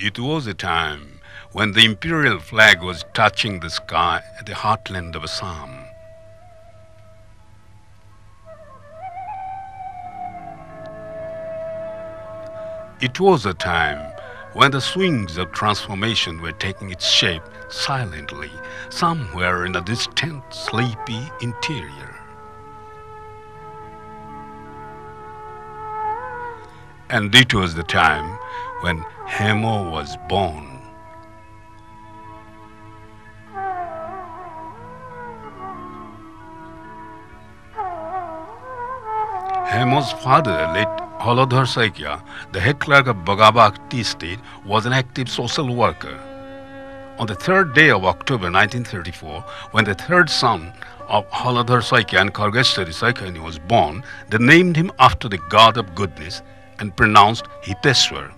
It was a time when the imperial flag was touching the sky at the heartland of Assam. It was a time when the swings of transformation were taking its shape silently somewhere in a distant, sleepy interior. And it was the time when Hemo was born. Hemo's father, late Holodhar Saikia, the head clerk of Bogabak Tea Estate, was an active social worker. On the third day of October 1934, when the third son of Holodhar Saikia and Khargeshwari Saikia was born, they named him after the god of goodness and pronounced Hiteswar.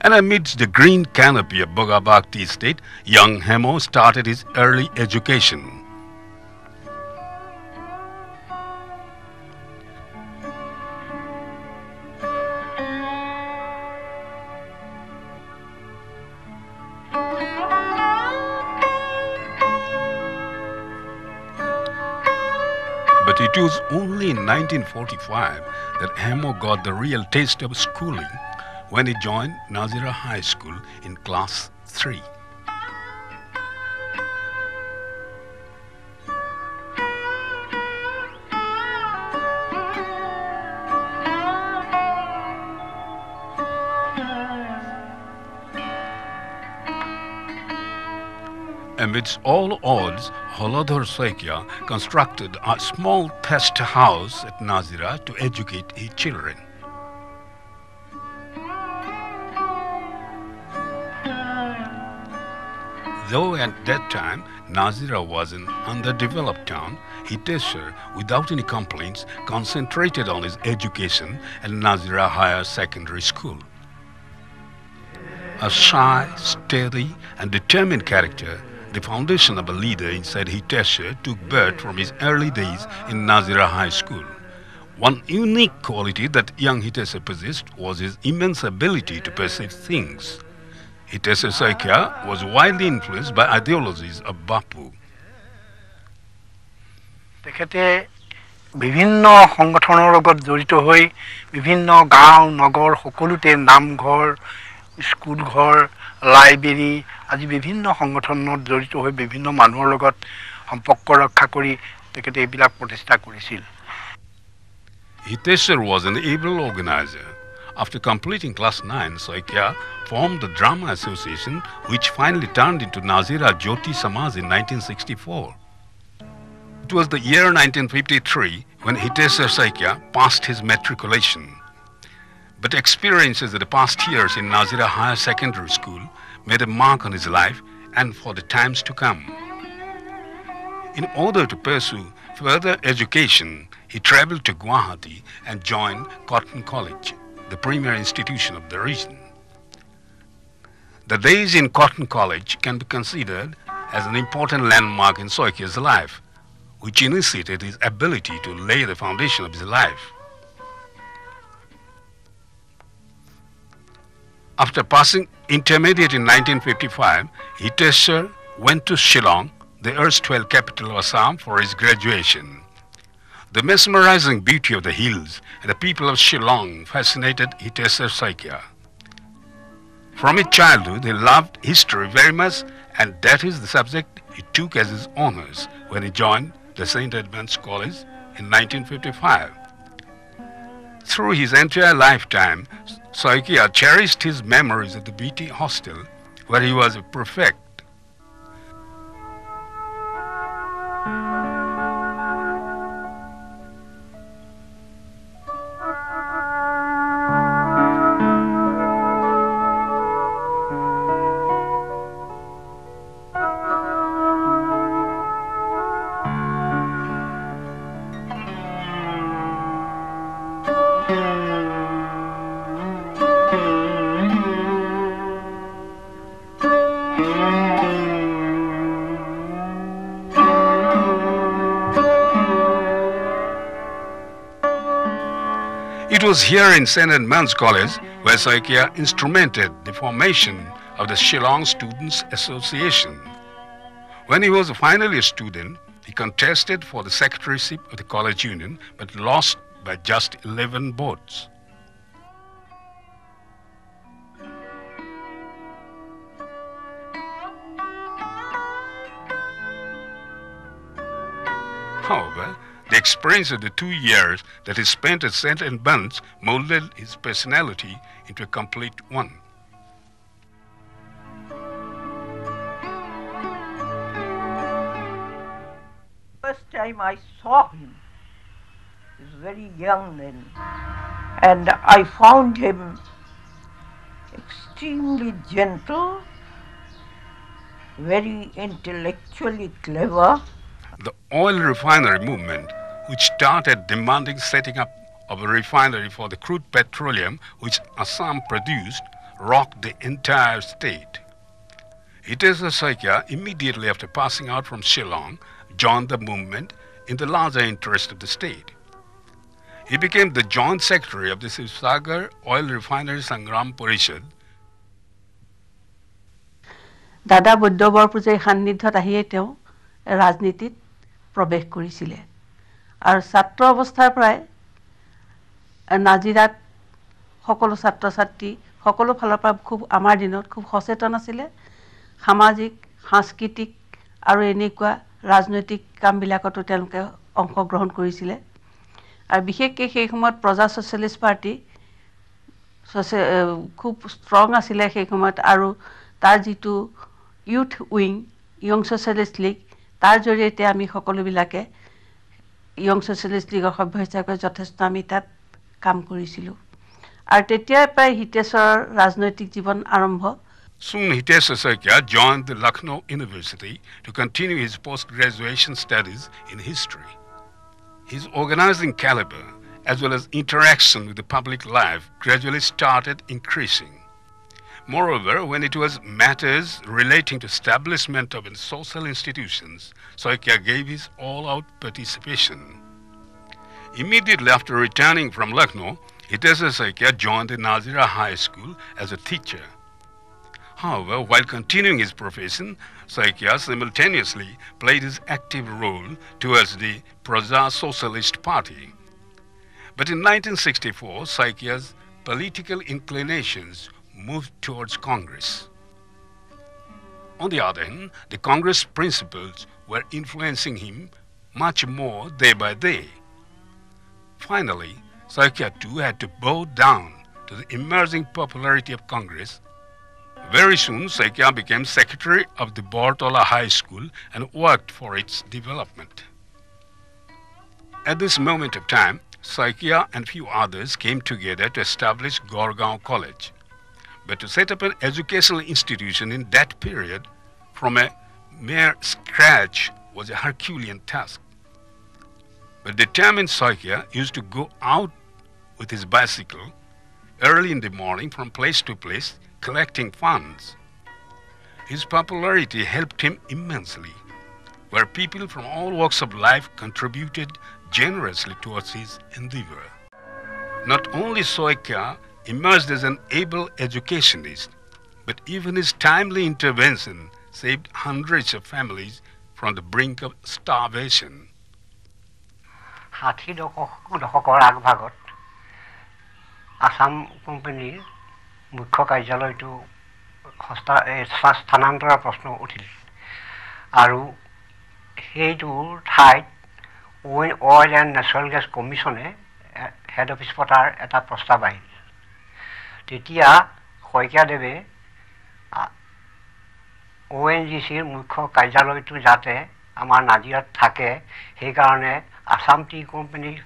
And amidst the green canopy of Bogabak Tea Estate, young Hemo started his early education. But it was only in 1945 that Hemo got the real taste of schooling when he joined Nazira High School in class 3. Amidst all odds, Holodhar Saikia constructed a small thatched house at Nazira to educate his children. Though at that time Nazira was an underdeveloped town, Hiteswar, without any complaints, concentrated on his education at Nazira Higher Secondary School. A shy, steady, and determined character, the foundation of a leader inside Hiteswar took birth from his early days in Nazira High School. One unique quality that young Hiteswar possessed was his immense ability to perceive things. Hiteswar Saikia was widely influenced by ideologies of Bapu. তেখেতে বিভিন্ন সংগঠনৰ লগত জড়িত হৈ বিভিন্ন গাঁও নগৰ সকলোতে namghar school ঘৰ লাইব্ৰেৰী আজি বিভিন্ন সংগঠনত জড়িত হৈ বিভিন্ন মানুহৰ লগত সম্পৰ্ক ৰক্ষা কৰি তেখেতে এইবিলাক প্ৰতিষ্ঠা কৰিছিল Hiteswar was an able organizer. After completing class 9, Saikia formed the Drama Association, which finally turned into Nazira Jyoti Samaj in 1964. It was the year 1953 when Hiteswar Saikia passed his matriculation. But experiences of the past years in Nazira Higher Secondary School made a mark on his life and for the times to come. In order to pursue further education, he traveled to Guwahati and joined Cotton College, the premier institution of the region. The days in Cotton College can be considered as an important landmark in Saikia's life, which initiated his ability to lay the foundation of his life. After passing intermediate in 1955, Hiteswar went to Shillong, the erstwhile capital of Assam, for his graduation. The mesmerizing beauty of the hills and the people of Shillong fascinated Hiteswar Saikia. From his childhood, he loved history very much, and that is the subject he took as his honors when he joined the St. Edmund's College in 1955. Through his entire lifetime, Saikia cherished his memories at the BT hostel, where he was a prefect. was here in St. Edmund's College where Saikia instrumented the formation of the Shillong Students' Association. When he was a final year student, he contested for the secretaryship of the college union but lost by just 11 votes. However, the experience of the 2 years that he spent at St. Edmund's molded his personality into a complete one. First time I saw him, he was very young then, and I found him extremely gentle, very intellectually clever. The oil refinery movement, which started demanding setting up of a refinery for the crude petroleum which Assam produced, rocked the entire state. Hiteswar Saikia, immediately after passing out from Shillong, joined the movement in the larger interest of the state. He became the joint secretary of the Sivsagar Oil Refinery Sangram Parishad. Dada Buddha Borpujai Hanidhat Ahiyeteo, Rajnitit, প্ৰৱেশ কৰিছিলে আৰু ছাত্ৰ অৱস্থাৰ পৰাই নাজিৰাত সকলো ছাত্ৰ ছাত্ৰী সকলো ফালৰ পৰা খুব আমাৰ দিনত খুব সচেতন আছিলে সামাজিক সাংস্কৃতিক আৰু এনেকুৱা ৰাজনৈতিক কামবিলাকতো তেওঁলোকে অংশগ্ৰহণ কৰিছিলে আৰু বিশেষকৈ সেই সময়ত প্ৰজা ছ'চিয়েলিষ্ট পাৰ্টি খুব ষ্ট্ৰং আছিলে সেই সময়ত আৰু তাৰ যিটো youth wing young socialist League তাৰ জৰিয়তে আমি সকলোবিলাকে ইয়ং ছ'চিয়েলিষ্ট লীগৰ সভ্য হিচাপে যথেষ্ট আমি তাত কাম কৰিছিলোঁ আৰু তেতিয়াৰ পৰাই হিতেশ্বৰৰ ৰাজনৈতিক জীৱন আৰম্ভ Soon Hiteswar Saikia joined the Lucknow University to continue his post-graduation studies in history. His organizing caliber as well as interaction with the public life gradually started increasing. Moreover, when it was matters relating to establishment of social institutions, Saikia gave his all-out participation. Immediately after returning from Lucknow, Hiteswar Saikia joined the Nazira High School as a teacher. However, while continuing his profession, Saikia simultaneously played his active role towards the Praja Socialist Party. But in 1964, Saikia's political inclinations moved towards Congress. On the other hand, the Congress principles were influencing him much more day by day. Finally, Saikia too had to bow down to the emerging popularity of Congress. Very soon, Saikia became secretary of the Bortola High School and worked for its development. At this moment of time, Saikia and few others came together to establish Gorgaon College. But to set up an educational institution in that period from a mere scratch was a Herculean task. But determined Saikia used to go out with his bicycle early in the morning from place to place collecting funds. His popularity helped him immensely, where people from all walks of life contributed generously towards his endeavor. Not only Saikia emerged as an able educationist, but even his timely intervention saved hundreds of families from the brink of starvation. 60 দশকৰ আগভাগত আসাম কোম্পানীৰ মুখ্য কাৰ্যালয়টো স্থানান্তৰৰ প্ৰশ্ন উঠিল আৰু সেইটোৰ ঠাইত oil and natural gas কমিশ্যনে head office পতাৰ এটা প্ৰস্তাৱ আহিল তেতিয়া শইকীয়াদেৱে ONGCৰ মুখ্য কাৰ্যালয়টো যাতে আমাৰ নাজিৰাত থাকে সেইকাৰণে আসাম টি কোম্পানীৰ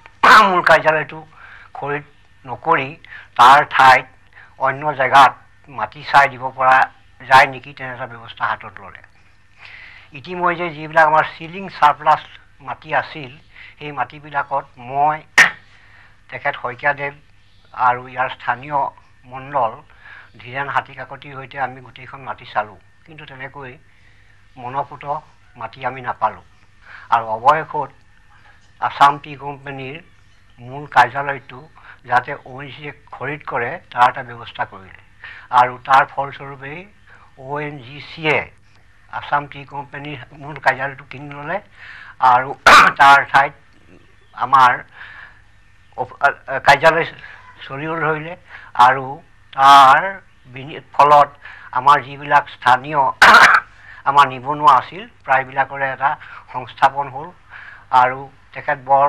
মূল কাৰ্যালয়টো খৰিদ নকৰি তাৰ ঠাইত অন্য জায়গাত মাটি চাই দিব পৰা যায় নেকি তেনে এটা ব্যৱস্থা হাতত ল'লে ইতিমধ্যে যিবিলাক আমাৰ সিলিং সাৰপ্লাস মাটি আছিল সেই মাটিবিলাকত মই তেখেত শইকীয়াদেৱ আৰু ইয়াৰ স্থানীয় মণ্ডল ধীৰেন হাতীকাকতিৰ সৈতে আমি গোটেইখন মাটি চালোঁ কিন্তু তেনেকৈ মনপুত মাটি আমি নাপালোঁ আৰু অৱশেষত আসাম টি কোম্পানীৰ মূল কাৰ্যালয়টো যাতে ONGC খৰিদ কৰে তাৰ এটা ব্যৱস্থা কৰিলে আৰু তাৰ ফলস্বৰূপে ONGC আসাম টি কোম্পানী মূল কাৰ্যালয়টো কিনি ল'লে আৰু তাৰ ঠাইত আমাৰ কাৰ্যালয় চলিবলৈ ধৰিলে আৰু তাৰ ফলত আমাৰ যিবিলাক স্থানীয় আমাৰ নিবনুৱা আছিল প্ৰায়বিলাকৰে এটা সংস্থাপন হ'ল আৰু তেখেত বৰ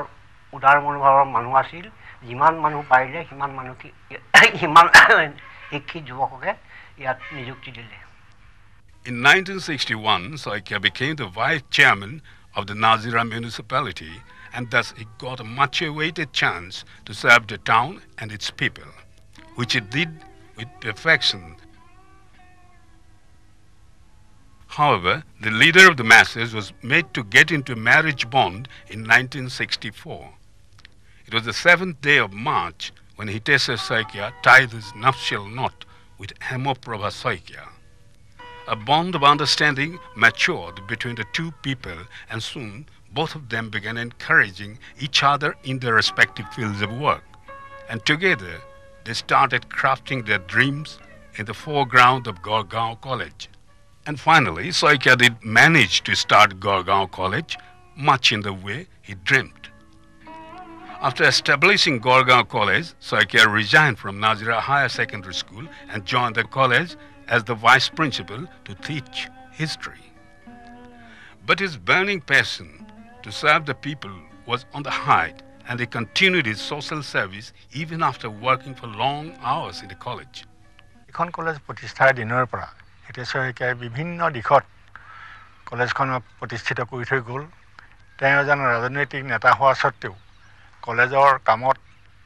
উদাৰ মনোভাৱৰ মানুহ আছিল যিমান মানুহ পাৰিলে সিমান মানুহ সিমান শিক্ষিত যুৱককে ইয়াত নিযুক্তি দিলে In 1961, Saikia became the vice chairman of the Nazira municipality, and thus he got a much-awaited chance to serve the town and its people, which he did with perfection. However, the leader of the masses was made to get into a marriage bond in 1964. It was the 7th day of March when Hiteswar Saikia tied his nuptial knot with Hemoprabha Saikia. A bond of understanding matured between the two people, and soon both of them began encouraging each other in their respective fields of work. And together, they started crafting their dreams in the foreground of Gorgaon College. And finally, Saikia did manage to start Gorgaon College, much in the way he dreamed. After establishing Gorgaon College, Saikia resigned from Nazira Higher Secondary School and joined the college as the vice principal to teach history. But his burning passion to serve the people was on the height, and he continued his social service even after working for long hours in the college. এখন college প্ৰতিষ্ঠাৰ দিনৰ পৰা হিতেশ্বৰ শইকীয়াই বিভিন্ন দিশত কলেজখনক প্ৰতিষ্ঠিত কৰি থৈ গ'ল তেওঁ এজন ৰাজনৈতিক নেতা হোৱা সত্ত্বেও কলেজৰ কামত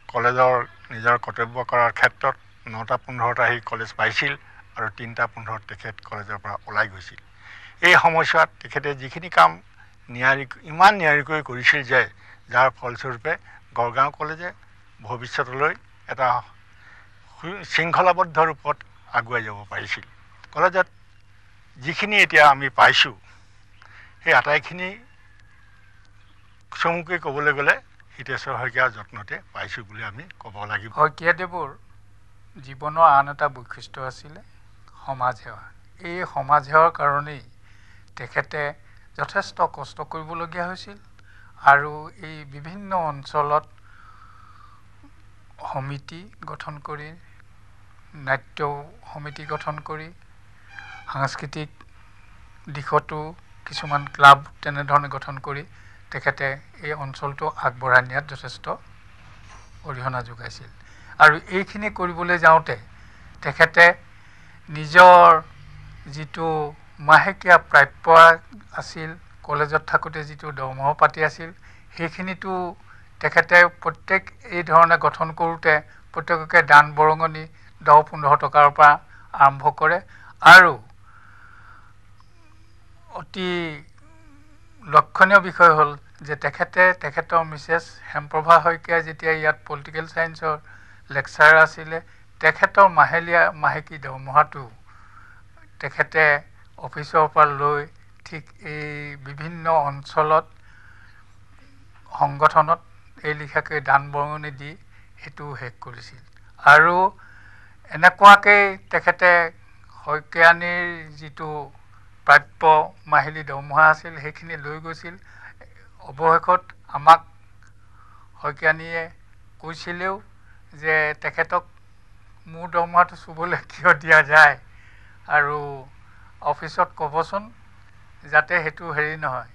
কলেজৰ নিজৰ কৰ্তব্য কৰাৰ ক্ষেত্ৰত 9:15 হি কলেজ পাইছিল আৰু 3:15 তেখেত কলেজৰ পৰা ওলাই গৈছিল এই সময়ছোৱাত তেখেতে যিখিনি কাম ইমান নিয়াৰিকৈ কৰিছিল যে যাৰ ফলস্বৰূপে গড়গাঁও কলেজে ভৱিষ্যতলৈ এটা শৃংখলাবদ্ধ ৰূপত আগুৱাই যাব পাৰিছিল কলেজত যিখিনি এতিয়া আমি পাইছো সেই আটাইখিনি চমুকৈ ক'বলৈ গ'লে হিতেশ্বৰ শইকীয়াৰ যত্নতে পাইছো বুলি আমি ক'ব লাগিব শইকীয়াদেৱৰ জীৱনৰ আন এটা বৈশিষ্ট্য আছিল সমাজ সেৱা এই সমাজ সেৱাৰ কাৰণেই তেখেতে যথেষ্ট কষ্ট কৰিবলগীয়া হৈছিল আৰু এই বিভিন্ন অঞ্চলত সমিতি গঠন কৰি নাট্য সমিতি গঠন কৰি সাংস্কৃতিক দিশতো কিছুমান ক্লাব তেনেধৰণে গঠন কৰি তেখেতে এই অঞ্চলটো আগবঢ়াই নিয়াত যথেষ্ট অৰিহণা যোগাইছিল আৰু এইখিনি কৰিবলৈ যাওঁতে তেখেতে নিজৰ যিটো মাহেকীয়া প্ৰাপ্য আছিল কলেজত থাকোঁতে যিটো দৰমহা পাতি আছিল সেইখিনিতো তেখেতে প্ৰত্যেক এই ধৰণে গঠন কৰোঁতে প্ৰত্যেককে দান বৰঙণি 10-15 টকাৰ পৰা আৰম্ভ কৰে আৰু অতি লক্ষণীয় বিষয় হ'ল যে তেখেতৰ মিছেছ হেমপ্ৰভা শইকীয়া যেতিয়া ইয়াত পলিটিকেল সায়েন্সৰ লেকচাৰাৰ আছিলে তেখেতৰ মাহেকী দৰমহাটো তেখেতে অফিচৰ পৰা লৈ ঠিক এই বিভিন্ন অঞ্চলত সংগঠনত এই লিখাকৈ দান বৰঙণি দি হেতু শেষ কৰিছিল আৰু এনেকুৱাকৈ তেখেতে শইকীয়ানীৰ যিটো প্ৰাপ্য মাহিলী দৰমহা আছিল সেইখিনি লৈ গৈছিল অৱশেষত আমাক শইকীয়ানীয়ে কৈছিলেও যে তেখেতক মোৰ দৰমহাটো চুবলৈ কিয় দিয়া যায় আৰু অফিচত ক'বচোন যাতে হেতু হেৰি নহয়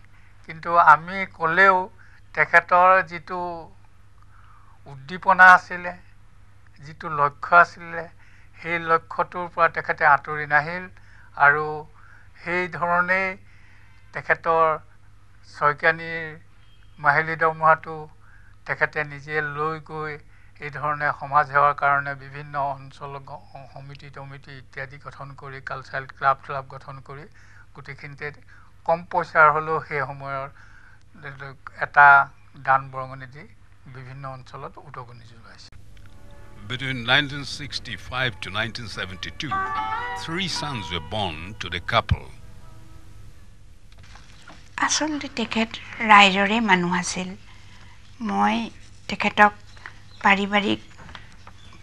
কিন্তু আমি ক'লেও তেখেতৰ যিটো উদ্দীপনা আছিলে যিটো লক্ষ্য আছিলে সেই লক্ষ্যটোৰ পৰা তেখেতে আঁতৰি নাহিল আৰু সেই ধৰণেই তেখেতৰ শইকীয়ানীৰ মাহিলী দৰমহাটো তেখেতে নিজে লৈ গৈ এই ধৰণে সমাজ সেৱাৰ কাৰণে বিভিন্ন অঞ্চল সমিতি ইত্যাদি গঠন কৰি কালচাৰেল ক্লাব গঠন কৰি গোটেইখিনিতে কম পইচাৰ হ'লেও সেই সময়ৰ এটা দান বৰঙণি দি বিভিন্ন অঞ্চলত উদগনি যোগাইছে Between 1965 to 1972, 3 sons were born to the couple. আসলতে তেখেত ৰাইজৰে মানুহ আছিল মই তেখেতক পাৰিবাৰিক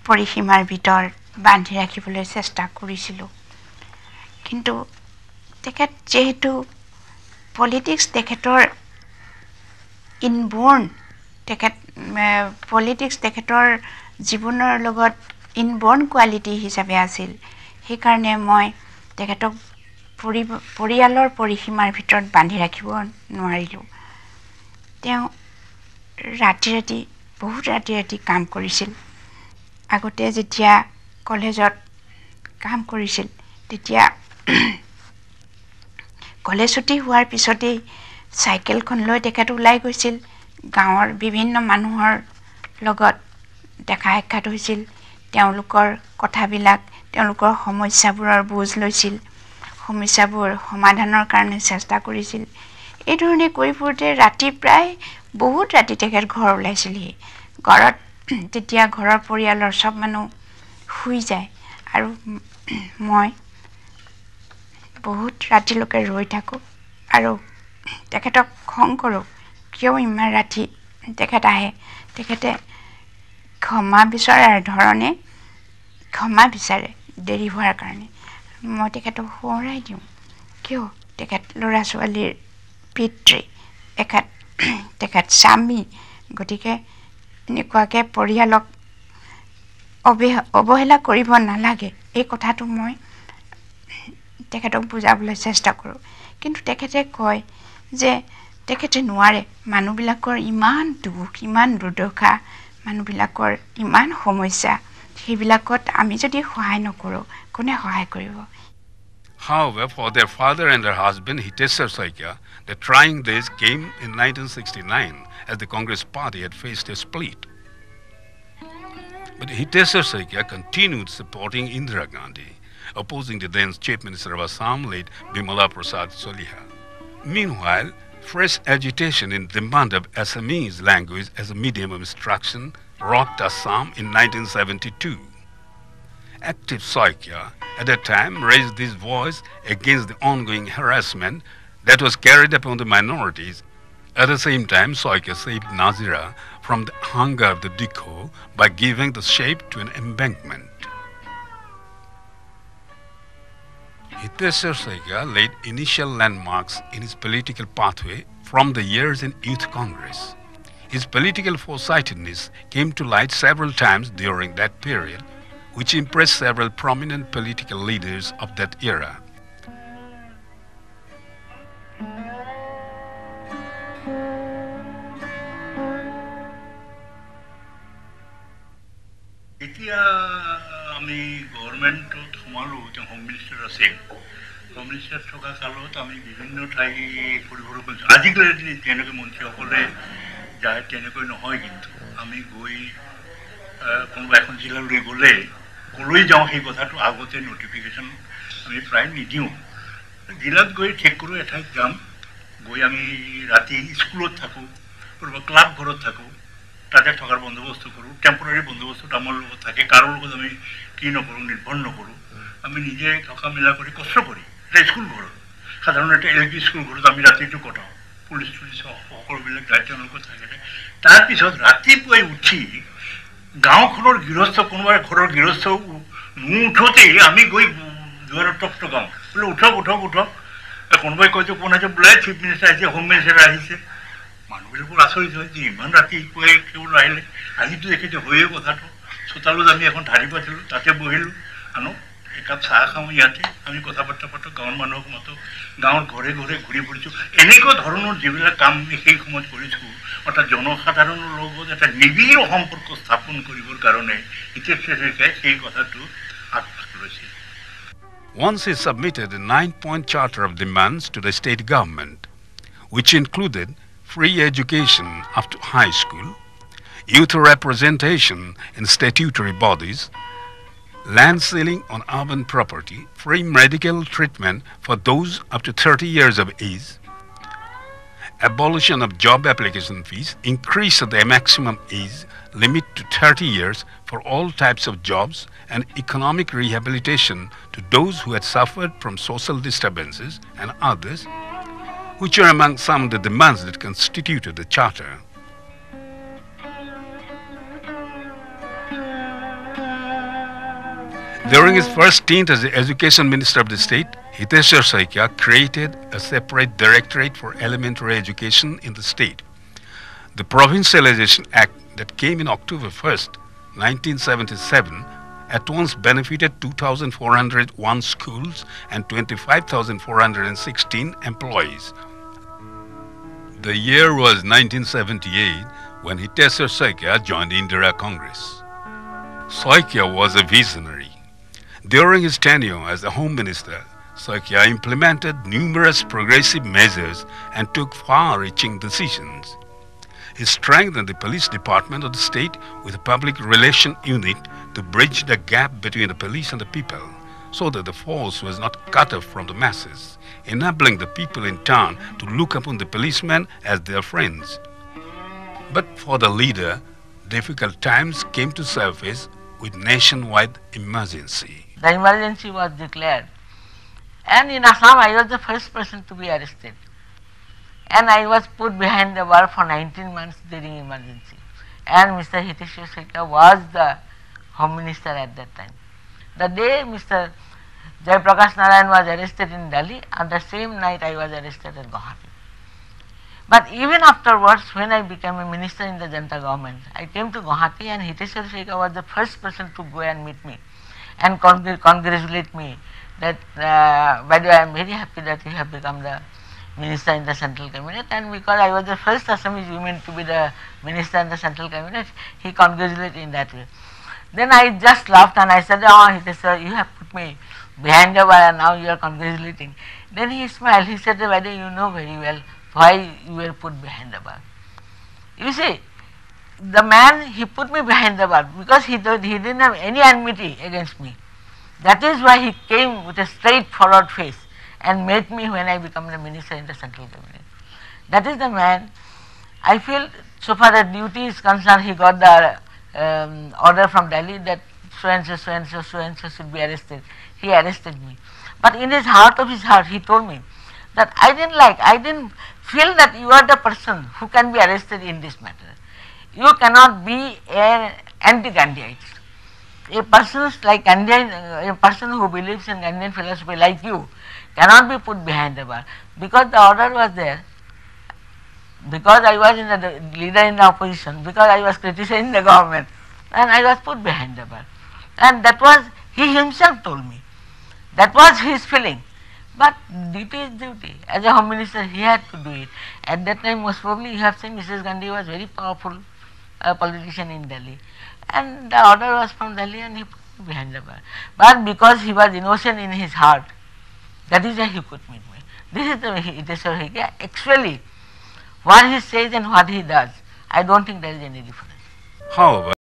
পৰিসীমাৰ ভিতৰত বান্ধি ৰাখিবলৈ চেষ্টা কৰিছিলোঁ। কিন্তু তেখেত যেহেতু পলিটিক্স তেখেতৰ ইনবৰ্ন, পলিটিক্স তেখেতৰ জীৱনৰ লগত ইনবৰ্ন কোৱালিটি হিচাপে আছিল, সেইকাৰণে মই তেখেতক পৰিয়ালৰ পৰিসীমাৰ ভিতৰত বান্ধি ৰাখিব নোৱাৰিলোঁ। তেওঁ ৰাতি বহুত ৰাতি কাম কৰিছিল। আগতে যেতিয়া কলেজত কাম কৰিছিল তেতিয়া কলেজ ছুটি হোৱাৰ পিছতেই চাইকেলখন লৈ তেখেত ওলাই গৈছিল, গাঁৱৰ বিভিন্ন মানুহৰ লগত দেখা সাক্ষাৎ হৈছিল, তেওঁলোকৰ কথাবিলাক, তেওঁলোকৰ সমস্যাবোৰৰ বুজ লৈছিল, সমস্যাবোৰ সমাধানৰ কাৰণে চেষ্টা কৰিছিল। এইধৰণে কৰি ফুৰোঁতে ৰাতি প্ৰায় বহুত ৰাতি তেখেত ঘৰ ওলাইছিলহি। ঘৰত তেতিয়া ঘৰৰ পৰিয়ালৰ চব মানুহ শুই যায় আৰু মই বহুত ৰাতিলৈকে ৰৈ থাকোঁ আৰু তেখেতক খং কৰোঁ, কিয় ইমান ৰাতি তেখেত আহে। তেখেতে ক্ষমা বিচৰাৰ ধৰণে ক্ষমা বিচাৰে দেৰি হোৱাৰ কাৰণে। মই তেখেতক সোঁৱৰাই দিওঁ, কিয় তেখেত ল'ৰা ছোৱালীৰ পিতৃ, তেখেত স্বামী, গতিকে এনেকুৱাকৈ পৰিয়ালক অৱহেলা কৰিব নালাগে, এই কথাটো মই তেখেতক বুজাবলৈ চেষ্টা কৰোঁ। কিন্তু তেখেতে কয় যে তেখেতে নোৱাৰে, মানুহবিলাকৰ ইমান দুখ, ইমান দুৰ্দশা, মানুহবিলাকৰ ইমান সমস্যা, সেইবিলাকত আমি যদি সহায় নকৰোঁ কোনে সহায় কৰিব। However, for their father and their husband, Hiteswar Saikia, the trying days came in 1969 as the Congress party had faced a split. But Hiteswar Saikia continued supporting Indira Gandhi, opposing the then Chief Minister of Assam, late Bimala Prasad Soliha. Meanwhile, fresh agitation in demand of Assamese language as a medium of instruction rocked Assam in 1972. Active Saikia at that time raised his voice against the ongoing harassment that was carried upon the minorities. At the same time, Saikia saved Nazira from the hunger of the Dikho by giving the shape to an embankment. Hiteswar Saikia laid initial landmarks in his political pathway from the years in Youth Congress. His political foresightedness came to light several times during that period, which impressed several prominent political leaders of that era. এতিয়া আমি গভৰ্ণমেণ্টত সোমালোঁ, তেওঁ home minister আছিল। Home minister থকা কালত আমি বিভিন্ন ঠাই ফুৰিবলৈ গৈছোঁ। আজিকালি যেনেকৈ মন্ত্ৰীসকলে যায় তেনেকৈ নহয়, কিন্তু আমি গৈ কোনোবা এখন জিলালৈ গ'লে কলৈ যাওঁ সেই কথাটো আগতে নটিফিকেশ্যন আমি প্ৰায় নিদিওঁ। জিলাত গৈ ঠিক কৰোঁ এঠাইত যাম, গৈ আমি ৰাতি স্কুলত থাকোঁ, কোনোবা ক্লাব ঘৰত থাকোঁ, তাতে থকাৰ বন্দোবস্ত কৰোঁ। টেম্পৰাৰী বন্দোবস্তত আমাৰ লগত থাকে, কাৰো লগত আমি কি নকৰোঁ, নিৰ্ভৰ নকৰোঁ। আমি নিজে থকা মেলা কৰি কষ্ট কৰি এটা স্কুল ঘৰত, সাধাৰণতে LP স্কুল ঘৰত আমি ৰাতিটো কটাওঁ। পুলিচ সকলোবিলাক যায়, তেওঁলোকৰ থাকে। তাৰপিছত ৰাতিপুৱাই উঠি গাঁওখনৰ গৃহস্থ, কোনোবা ঘৰৰ গৃহস্থ নুঠোতেই আমি গৈ দুৱাৰত টকটকাওঁ, বোলে উঠক উঠক উঠক। কোনোবাই কয় যে কোন আছে, বোলে চিফ মিনিষ্টাৰ আহিছে, হোম মিনিষ্টাৰ আহিছে। মানুহবিলাকৰ আচৰিত হয় যে ইমান ৰাতিপুৱাই কেৱল আহিলে। আজিতো দেখিছোঁ হয়েই কথাটো। চোতালত আমি এখন ঢাৰি পাতিলোঁ, তাতে বহিলোঁ, আনো একাপ চাহ খাওঁ, ইয়াতে আমি কথা বাৰ্তা পাতোঁ, গাঁৱৰ মানুহক মাতোঁ, গাঁৱৰ ঘৰে ঘৰে ঘূৰি ফুৰিছোঁ। এনেকুৱা ধৰণৰ যিবিলাক কাম আমি সেই সময়ত কৰিছোঁ, অৰ্থাৎ জনসাধাৰণৰ লগত এটা নিবিড় সম্পৰ্ক স্থাপন কৰিবৰ কাৰণে Hiteswar Saikiয়াই সেই কথাটো আগভাগ লৈছিল। Once he submitted a 9-point charter of demands to the state government, which included free education up to high school, youth representation in statutory bodies, land ceiling on urban property, free medical treatment for those up to 30 years of age, abolition of job application fees, increase of the maximum age limit to 30 years for all types of jobs, and economic rehabilitation to those who had suffered from social disturbances and others, which are among some of the demands that constituted the charter. During his first stint as the Education Minister of the state, Hiteswar Saikia created a separate directorate for elementary education in the state. The Provincialization Act that came in October 1st, 1977, at once benefited 2,401 schools and 25,416 employees. The year was 1978 when Hiteswar Saikia joined the Indira Congress. Saikia was a visionary. During his tenure as the Home Minister, Saikia implemented numerous progressive measures and took far-reaching decisions. He strengthened the police department of the state with a public relation unit to bridge the gap between the police and the people, so that the force was not cut off from the masses, enabling the people in town to look upon the policemen as their friends. But for the leader, difficult times came to surface with nationwide emergency. The emergency was declared, and in Assam I was the first person to be arrested, and I was put behind the bar for 19 months during emergency, and Mr. Hiteswar Saikia was the Home Minister at that time. The day Mr. Jayaprakash Narayan was arrested in Delhi, on the same night I was arrested at Guwahati. But even afterwards, when I became a minister in the Janata government, I came to Guwahati and Hiteswar Saikia was the first person to go and meet me and congratulate me that, by the way, I am very happy that you have become the minister in the central cabinet, and because I was the first Assamese woman to be the minister in the central cabinet, he congratulated in that way. Then I just laughed and I said, "Oh, Hiteswar, you have put me behind the bar and now you are congratulating." Then he smiled, he said, "Whether you know very well why you were put behind the bar." You see, the man, he put me behind the bar because he didn't have any enmity against me. That is why he came with a straightforward face and met me when I became the minister in the central cabinet. That is the man. I feel, so far as duty is concerned, he got the order from Delhi that so and so, so and so, so and so should be arrested. He arrested me. But in his heart of his heart, he told me that I didn't feel that you are the person who can be arrested in this matter. You cannot be an anti-Gandhiite. A person like Gandhian, a person who believes in Gandhian philosophy like you cannot be put behind the bar, because the order was there, because I was in the leader in the opposition, because I was criticizing the government, and I was put behind the bar. And that was, he himself told me, that was his feeling. But duty is duty. As a Home Minister, he had to do it. At that time, most probably you have seen Mrs. Gandhi was very powerful politician in Delhi, and the order was from Delhi and he put me behind the bar. But because he was innocent in his heart, that is why he could meet me. This is the Hiteswar Saikia. Actually, what he says and what he does, I don't think there is any difference. However,